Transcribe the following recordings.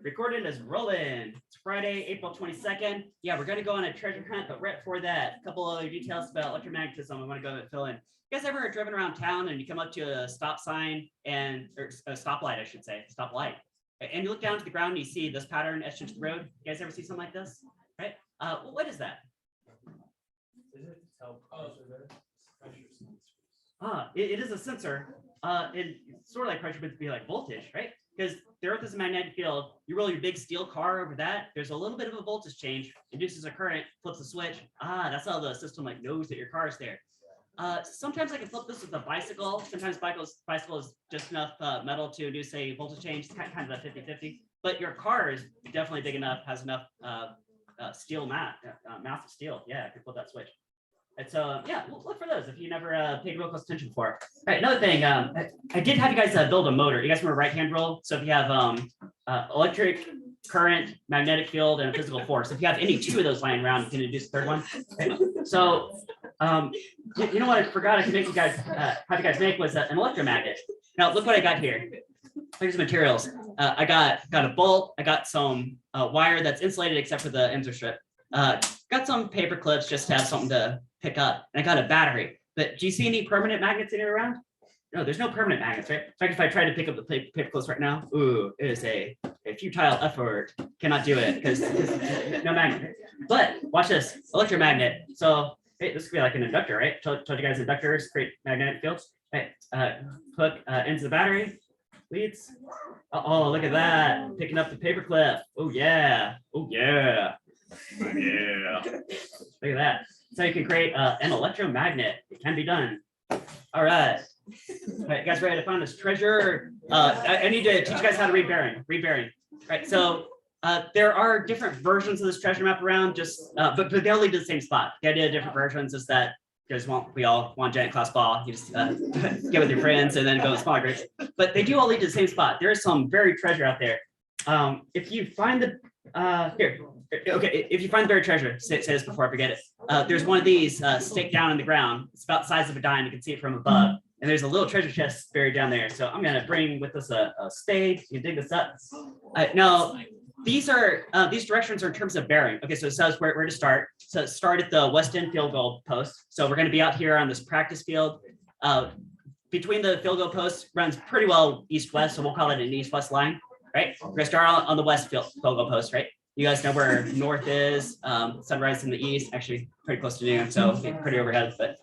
Recording is rolling. It's Friday, April 22nd. Yeah, we're going to go on a treasure hunt, but right before that, a couple other details about electromagnetism I want to go and fill in. You guys ever driven around town and you come up to a stop sign and, or a stoplight, I should say, stoplight, and you look down to the ground and you see this pattern etched into the road? You guys ever see something like this? Right? What is that? Is it tell pressure there? Pressure sensors. It is a sensor. It's sort of like pressure, but it'd be like voltage, right? Because the Earth is a magnetic field. You roll your big steel car over that, there's a little bit of a voltage change, induces a current, flips a switch. That's how the system like knows that your car is there. Sometimes I can flip this with a bicycle. Sometimes bicycle is just enough metal to induce a voltage change. It's kind of a 50-50. But your car is definitely big enough, has enough steel mass of steel. Yeah, I can flip that switch. And so, yeah, look for those if you never paid real close attention before. All right, another thing, I did have you guys build a motor. You guys remember right-hand rule? So if you have electric, current, magnetic field, and a physical force, if you have any two of those lying around, you can introduce a third one. Okay. So, you know what I forgot I could make you guys, have you guys make was an electromagnet. Now, look what I got here. Here's materials. I got a bolt. I got some wire that's insulated except for the ends are stripped. Got some paper clips just to have something to pick up, and I got a battery. But do you see any permanent magnets anywhere around? No, there's no permanent magnets, right? In fact, if I try to pick up the paper clips right now, ooh, it is a futile effort. Cannot do it because no magnet. But watch this, electromagnet. So hey, this could be like an inductor, right? Told you guys inductors create magnetic fields. Right, hook into the battery, leads. Oh, look at that, picking up the paper clip. Oh yeah, oh yeah. Yeah, look at that. So you can create an electromagnet. It can be done. All right. All right, you guys ready to find this treasure? I need to teach you guys how to read bearing. Read bearing. Right. So there are different versions of this treasure map around, just but they all lead to the same spot. The idea of different versions is that we all want giant class ball. You just get with your friends and then go in smaller groups. But they do all lead to the same spot. There is some buried treasure out there. If you find the here. Okay, if you find the buried treasure, say this before I forget it. There's one of these staked down in the ground. It's about the size of a dime. You can see it from above. And there's a little treasure chest buried down there. So I'm gonna bring with us a spade. You can dig this up. Now, these directions are in terms of bearing. Okay, so it says where to start. So start at the west end field goal post. So we're gonna be out here on this practice field. Between the field goal posts runs pretty well east-west, so we'll call it an east-west line, right? We're gonna start on the west field goal post, right? You guys know where north is, sunrise in the east, actually pretty close to noon, so pretty overhead, but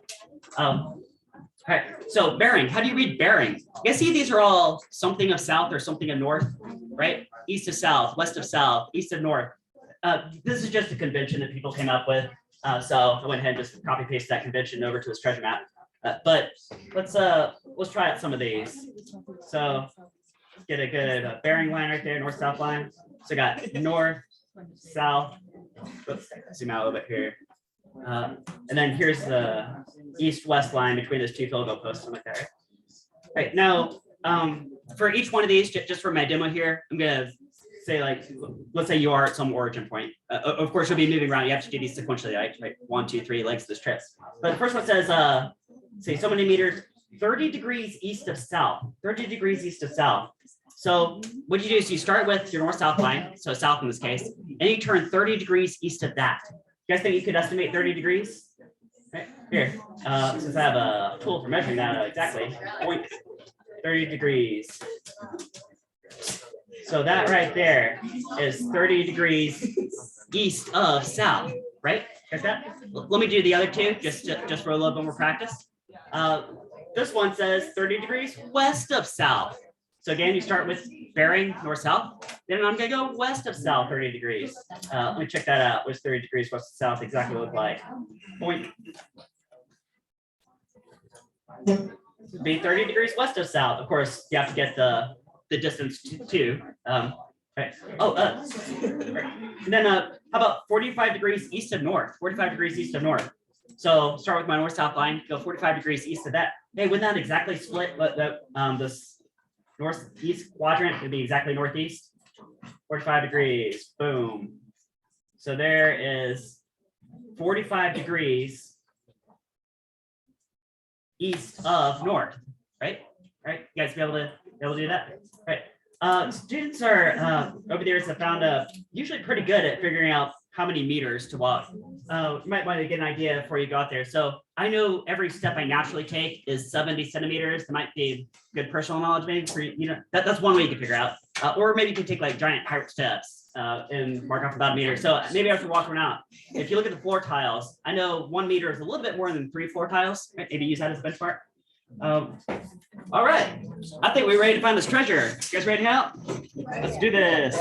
all right, so bearing, how do you read bearing? You guys see these are all something of south or something of north, right? East of south, west of south, east of north. This is just a convention that people came up with, so I went ahead and just copy paste that convention over to this treasure map. But let's try out some of these. So get a good bearing line right there, north-south line. So I got north, south, oops, zoom out a little bit here. And then here's the east-west line between those two field goal posts, something like that. Right, now, for each one of these, just for my demo here, I'm gonna say like, let's say you are at some origin point. Of course, you'll be moving around. You have to do these sequentially, right? 1, 2, 3 legs of this trip. But the first one says, say so many meters, 30 degrees east of south, 30 degrees east of south. So what you do is you start with your north-south line, so south in this case, and you turn 30 degrees east of that. You guys think you could estimate 30 degrees? Right here, since I have a tool for measuring that exactly, 30 degrees. So that right there is 30 degrees east of south, right? Got that? Let me do the other two, just for a little bit more practice. This one says 30 degrees west of south. So again, you start with bearing north-south, then I'm gonna go west of south 30 degrees. Let me check that out. What's 30 degrees west of south exactly look like? Point. Be 30 degrees west of south. Of course, you have to get the distance too. Right. Oh, and then how about 45 degrees east of north? 45 degrees east of north. So start with my north-south line, go 45 degrees east of that. Hey, wouldn't that exactly split this northeast quadrant would be exactly northeast? 45 degrees, boom. So there is 45 degrees east of north, right? Right? You guys be able to do that? Right. Students are over there have found usually pretty good at figuring out how many meters to walk. You might want to get an idea before you go out there. So I know every step I naturally take is 70 centimeters. That might be good personal knowledge, maybe for that's one way you can figure out. Or maybe you can take like giant pirate steps and mark off about a meter. So maybe after walking around, if you look at the floor tiles, I know 1 meter is a little bit more than 3 floor tiles. Right? Maybe use that as a benchmark. All right, I think we're ready to find this treasure. You guys ready to help? Let's do this.